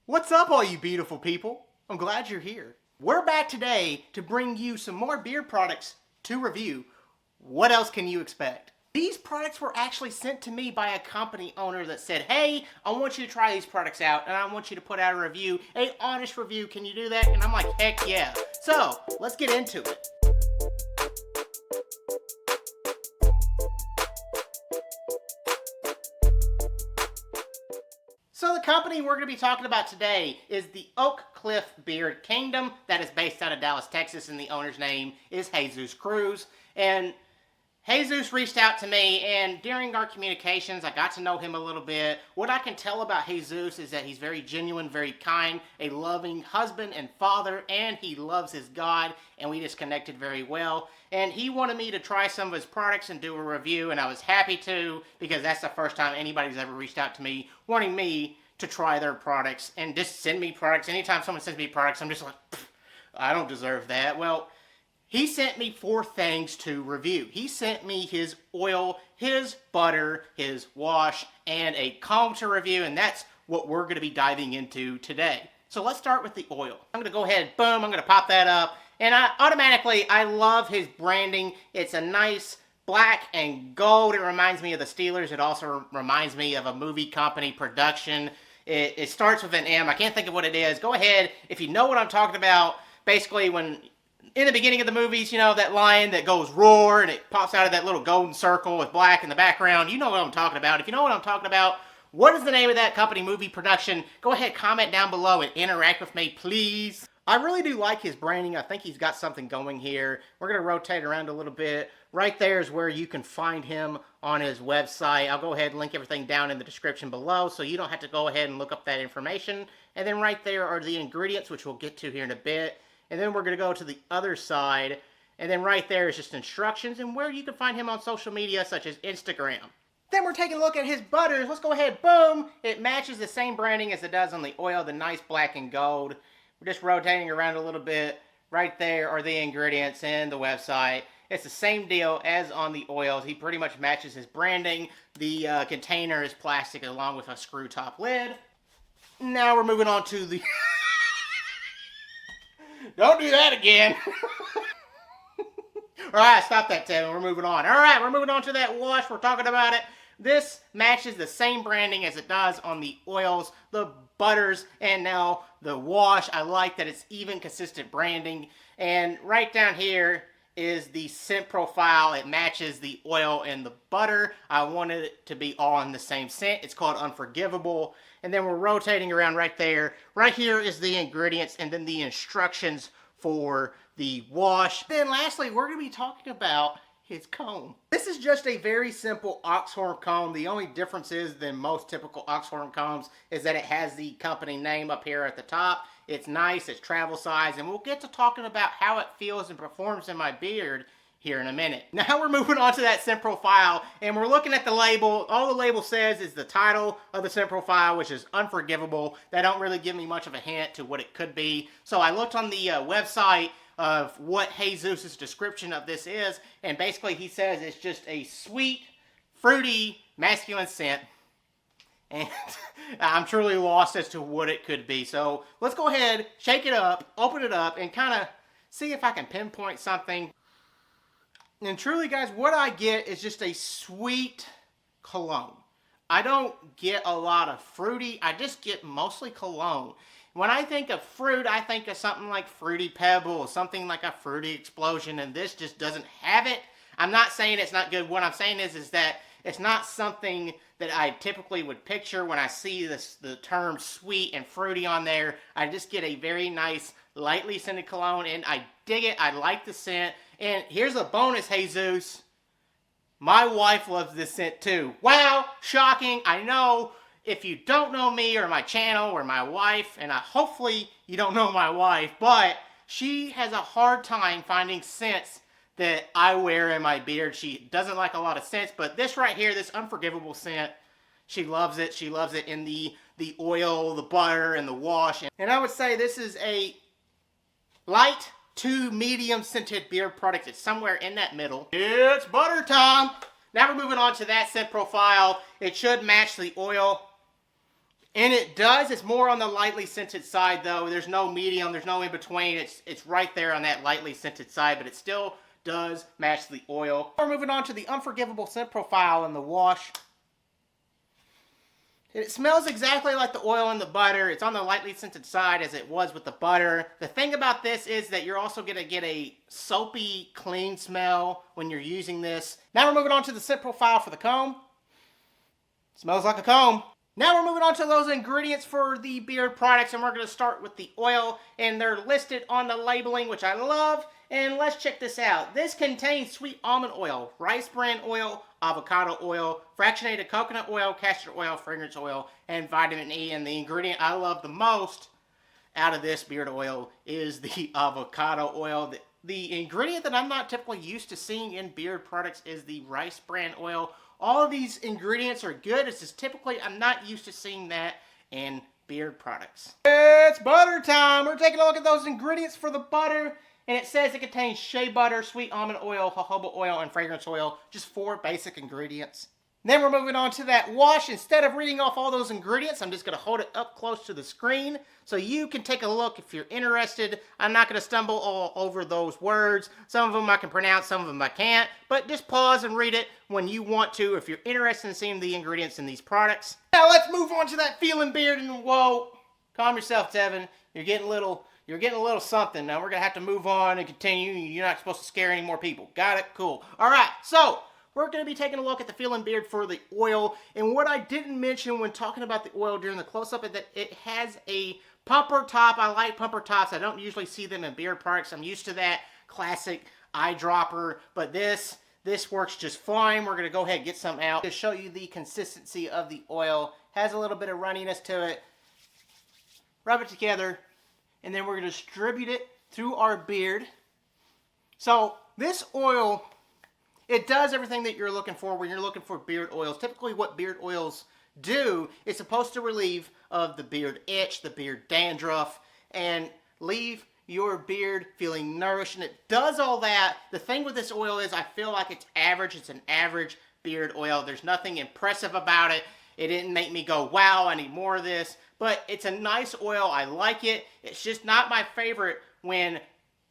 What's up, all you beautiful people? I'm glad you're here. We're back today to bring you some more beard products to review. What else can you expect? These products were actually sent to me by a company owner that said, hey, I want you to try these products out and I want you to put out a review, an honest review. Can you do that? And I'm like, heck yeah. So let's get into it. So the company we're going to be talking about today is the Oakcliff Beard Kingdom that is based out of Dallas, Texas, and the owner's name is Jesus Cruz. And Jesus reached out to me, and during our communications, I got to know him a little bit. What I can tell about Jesus is that he's very genuine, very kind, a loving husband and father, and he loves his God, and we just connected very well. And he wanted me to try some of his products and do a review, and I was happy to, because that's the first time anybody's ever reached out to me wanting me to try their products and just send me products. Anytime someone sends me products, I'm just like, I don't deserve that. Well, he sent me 4 things to review. He sent me his oil, his butter, his wash, and a comb to review, and that's what we're going to be diving into today. So let's start with the oil. I'm going to go ahead, boom, I'm going to pop that up, and I love his branding. It's a nice black and gold. It reminds me of the Steelers. It also reminds me of a movie company production. It starts with an M. I can't think of what it is. Go ahead, if you know what I'm talking about. Basically, when in the beginning of the movies, you know, that lion that goes roar and it pops out of that little golden circle with black in the background. You know what I'm talking about. If you know what I'm talking about, what is the name of that company movie production? Go ahead, comment down below and interact with me, please. I really do like his branding. I think he's got something going here. We're going to rotate around a little bit. Right there is where you can find him on his website. I'll go ahead and link everything down in the description below so you don't have to go ahead and look up that information. And then right there are the ingredients, which we'll get to here in a bit. And then we're going to go to the other side. And then right there is just instructions and where you can find him on social media such as Instagram. Then we're taking a look at his butters. Let's go ahead. Boom. It matches the same branding as it does on the oil, the nice black and gold. We're just rotating around a little bit. Right there are the ingredients and the website. It's the same deal as on the oils. He pretty much matches his branding. The container is plastic along with a screw top lid. Now we're moving on to the... Don't do that again. Alright, stop that, Tevin. We're moving on. Alright, we're moving on to that wash. We're talking about it. This matches the same branding as it does on the oils, the butters, and now the wash. I like that it's even, consistent branding. And right down here is the scent profile. It matches the oil and the butter. I wanted it to be all in the same scent. It's called Unforgivable. And then we're rotating around right there. Right here is the ingredients and then the instructions for the wash. Then lastly, we're going to be talking about his comb. This is just a very simple oxhorn comb. The only difference is than most typical oxhorn combs is that it has the company name up here at the top. It's nice, it's travel size, and we'll get to talking about how it feels and performs in my beard here in a minute. Now we're moving on to that scent profile, and we're looking at the label. All the label says is the title of the scent profile, which is Unforgivable. That don't really give me much of a hint to what it could be. So I looked on the website of what Jesus' description of this is, and basically he says it's just a sweet, fruity, masculine scent. And I'm truly lost as to what it could be. So let's go ahead, shake it up, open it up, and kind of see if I can pinpoint something. And truly, guys, what I get is just a sweet cologne. I don't get a lot of fruity. I just get mostly cologne. When I think of fruit, I think of something like Fruity Pebbles, something like a Fruity Explosion, and this just doesn't have it. I'm not saying it's not good. What I'm saying is that it's not something that I typically would picture when I see the term sweet and fruity on there. I just get a very nice, lightly scented cologne, and I dig it. I like the scent. And here's a bonus, Jesus. My wife loves this scent too. Wow, shocking. I know if you don't know me or my channel or my wife, and hopefully you don't know my wife, but she has a hard time finding scents that I wear in my beard. She doesn't like a lot of scents, but this right here, this Unforgivable scent, she loves it. She loves it in the oil, the butter, and the wash. And I would say this is a light to medium scented beard product. It's somewhere in that middle. It's butter time. Now we're moving on to that scent profile. It should match the oil And it does. It's more on the lightly scented side, though. There's no medium. There's no in between. It's right there on that lightly scented side, but it still does match the oil. We're moving on to the Unforgivable scent profile in the wash. It smells exactly like the oil and the butter. It's on the lightly scented side as it was with the butter. The thing about this is that you're also going to get a soapy, clean smell when you're using this. Now we're moving on to the scent profile for the comb. Smells like a comb. Now we're moving on to those ingredients for the beard products, and we're going to start with the oil, and they're listed on the labeling, which I love. And let's check this out. This contains sweet almond oil, rice bran oil, avocado oil, fractionated coconut oil, castor oil, fragrance oil, and vitamin E. And the ingredient I love the most out of this beard oil is the avocado oil. The ingredient that I'm not typically used to seeing in beard products is the rice bran oil. All of these ingredients are good. It's just typically I'm not used to seeing that in beard products. It's butter time. We're taking a look at those ingredients for the butter. And it says it contains shea butter, sweet almond oil, jojoba oil, and fragrance oil. Just 4 basic ingredients. Then we're moving on to that wash. Instead of reading off all those ingredients, I'm just going to hold it up close to the screen so you can take a look if you're interested. I'm not going to stumble all over those words. Some of them I can pronounce, some of them I can't. But just pause and read it when you want to if you're interested in seeing the ingredients in these products. Now let's move on to that feeling beard. And whoa, calm yourself, Tevin. You're getting a little something. Now we're going to have to move on and continue. You're not supposed to scare any more people. Got it? Cool. All right, so we're going to be taking a look at the Feelin' Beard for the oil. And what I didn't mention when talking about the oil during the close-up is that it has a pumper top. I like pumper tops. I don't usually see them in beard products. I'm used to that classic eyedropper. But this works just fine. We're going to go ahead and get some out to show you the consistency of the oil. Has a little bit of runniness to it. Rub it together. And then we're going to distribute it through our beard. So this oil, it does everything that you're looking for when you're looking for beard oils. Typically what beard oils do is supposed to relieve of the beard itch, the beard dandruff, and leave your beard feeling nourished. And it does all that. The thing with this oil is I feel like it's average. It's an average beard oil. There's nothing impressive about it. It didn't make me go, wow, I need more of this. But it's a nice oil. I like it. It's just not my favorite when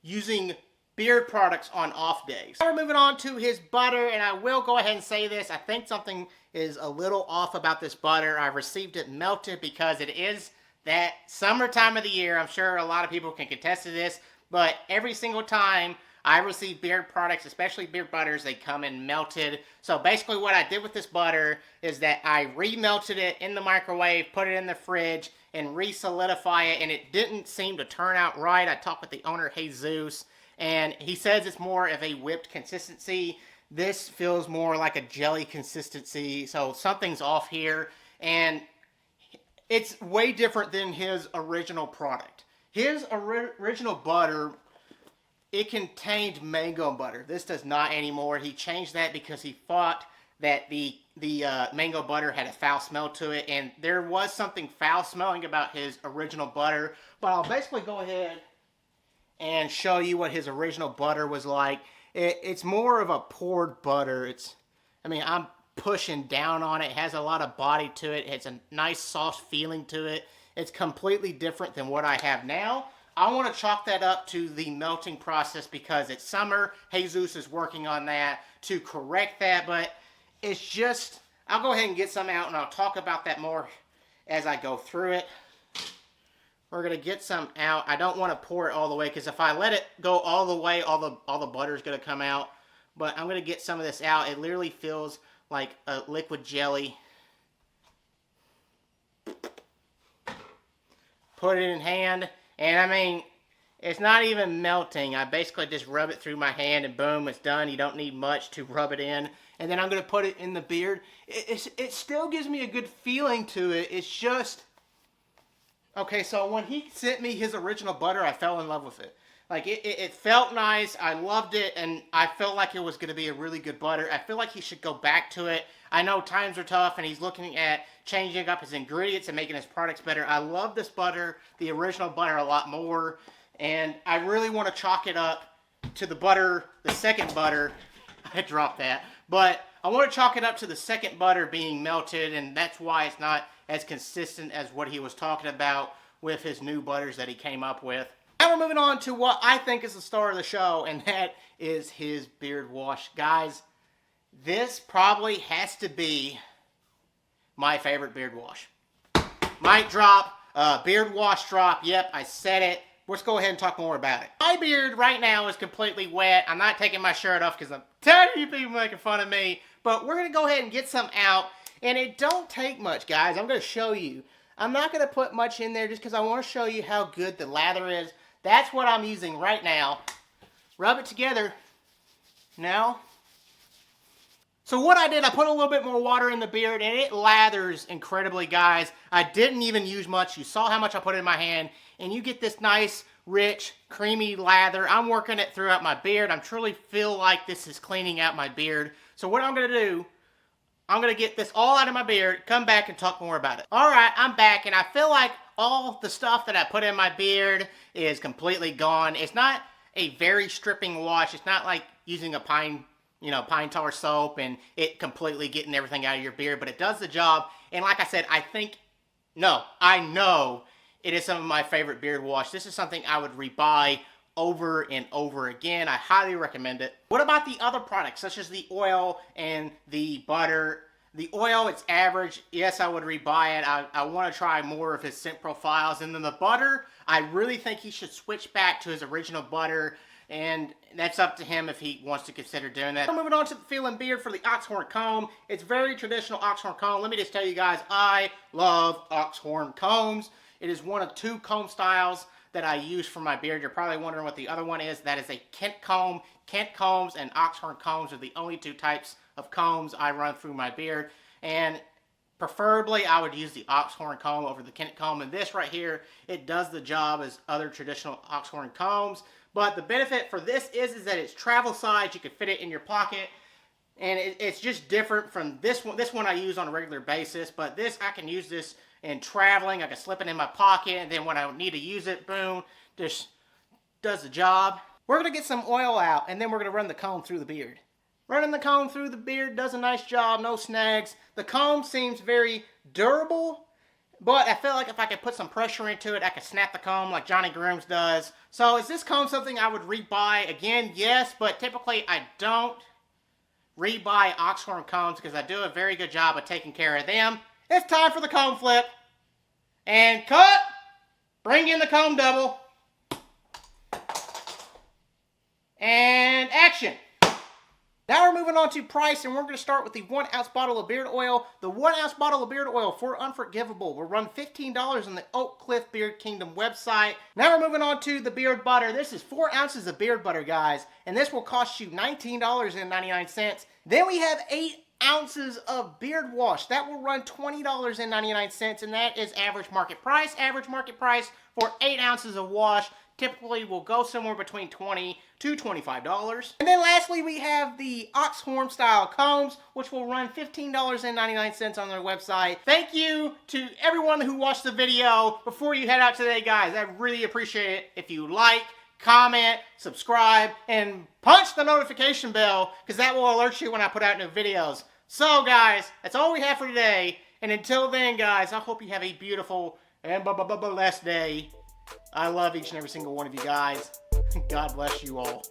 using beard products on off days. Now we're moving on to his butter, and I will go ahead and say this. I think something is a little off about this butter. I received it melted because it is that summertime of the year. I'm sure a lot of people can contest to this, but every single time I receive beard products, especially beard butters, they come in melted. So basically what I did with this butter is that I remelted it in the microwave, put it in the fridge, and re-solidify it, and it didn't seem to turn out right. I talked with the owner, Jesus, and he says it's more of a whipped consistency. This feels more like a jelly consistency, so something's off here, and it's way different than his original product. His original butter, it contained mango butter. This does not anymore. He changed that because he thought that the mango butter had a foul smell to it, and there was something foul smelling about his original butter. But I'll basically go ahead and show you what his original butter was like. It's more of a poured butter. I'm pushing down on it. It has a lot of body to it. It's a nice soft feeling to it. It's completely different than what I have now. I want to chalk that up to the melting process because it's summer. Jesus is working on that to correct that, but it's just, I'll go ahead and get some out and I'll talk about that more as I go through it. We're going to get some out. I don't want to pour it all the way because if I let it go all the way, all the butter is going to come out. But I'm going to get some of this out. It literally feels like a liquid jelly. Put it in hand. And it's not even melting. I basically just rub it through my hand and boom, it's done. You don't need much to rub it in. And then I'm going to put it in the beard. It still gives me a good feeling to it. It's just, okay, so when he sent me his original butter, I fell in love with it. Like, it felt nice. I loved it, and I felt like it was going to be a really good butter. I feel like he should go back to it. I know times are tough, and he's looking at changing up his ingredients and making his products better. I love this butter, the original butter, a lot more, and I really want to chalk it up to the butter, the second butter. I dropped that. But I want to chalk it up to the second butter being melted, and that's why it's not as consistent as what he was talking about with his new butters that he came up with. Now we're moving on to what I think is the star of the show, and that is his beard wash. Guys, this probably has to be my favorite beard wash. Mic drop, beard wash drop. Yep, I said it. Let's go ahead and talk more about it. My beard right now is completely wet. I'm not taking my shirt off because I'm tired of you people making fun of me. But we're going to go ahead and get some out. And it don't take much, guys. I'm going to show you. I'm not going to put much in there just because I want to show you how good the lather is. That's what I'm using right now. Rub it together. Now. So what I did, I put a little bit more water in the beard, and it lathers incredibly, guys. I didn't even use much. You saw how much I put in my hand, and you get this nice, rich, creamy lather. I'm working it throughout my beard. I truly feel like this is cleaning out my beard. So what I'm going to do, I'm going to get this all out of my beard, come back and talk more about it. All right, I'm back, and I feel like all the stuff that I put in my beard is completely gone. It's not a very stripping wash. It's not like using a pine tar soap and it completely getting everything out of your beard, but it does the job. And like I said, I know it is some of my favorite beard wash. This is something I would rebuy over and over again. I highly recommend it. What about the other products, such as the oil and the butter? The oil, it's average. Yes, I would rebuy it. I want to try more of his scent profiles. And then the butter, I really think he should switch back to his original butter. And that's up to him if he wants to consider doing that. Moving on to the Feeling Beard for the Oxhorn comb. It's very traditional Oxhorn comb. Let me just tell you guys, I love Oxhorn combs. It is one of two comb styles that I use for my beard. You're probably wondering what the other one is. That is a Kent comb. Kent combs and Oxhorn combs are the only two types of combs I run through my beard. And preferably, I would use the Oxhorn comb over the Kent comb. And this right here, it does the job as other traditional Oxhorn combs. But the benefit for this is that it's travel size. You can fit it in your pocket. And it's just different from this one. This one I use on a regular basis. But this, I can use this in traveling. I can slip it in my pocket. And then when I need to use it, boom, just does the job. We're going to get some oil out. And then we're going to run the comb through the beard. Running the comb through the beard does a nice job. No snags. The comb seems very durable. But I feel like if I could put some pressure into it, I could snap the comb like Johnny Grooms does. So is this comb something I would rebuy? Again, yes, but typically I don't rebuy Oxhorn combs because I do a very good job of taking care of them. It's time for the comb flip. And cut! Bring in the comb double. And action! Now we're moving on to price, and we're going to start with the 1 ounce bottle of beard oil. The 1 ounce bottle of beard oil for Unforgivable will run $15 on the Oakcliff Beard Kingdom website. Now we're moving on to the beard butter. This is 4 ounces of beard butter, guys, and this will cost you $19.99. Then we have 8 ounces of beard wash. That will run $20.99, and that is average market price. Average market price for 8 ounces of wash typically will go somewhere between $20 to $25. And then lastly, we have the Oxhorn style combs, which will run $15.99 on their website. Thank you to everyone who watched the video before you head out today, guys. I really appreciate it if you like, comment, subscribe, and punch the notification bell, because that will alert you when I put out new videos. So, guys, that's all we have for today. And until then, guys, I hope you have a beautiful and blessed day. I love each and every single one of you guys. God bless you all.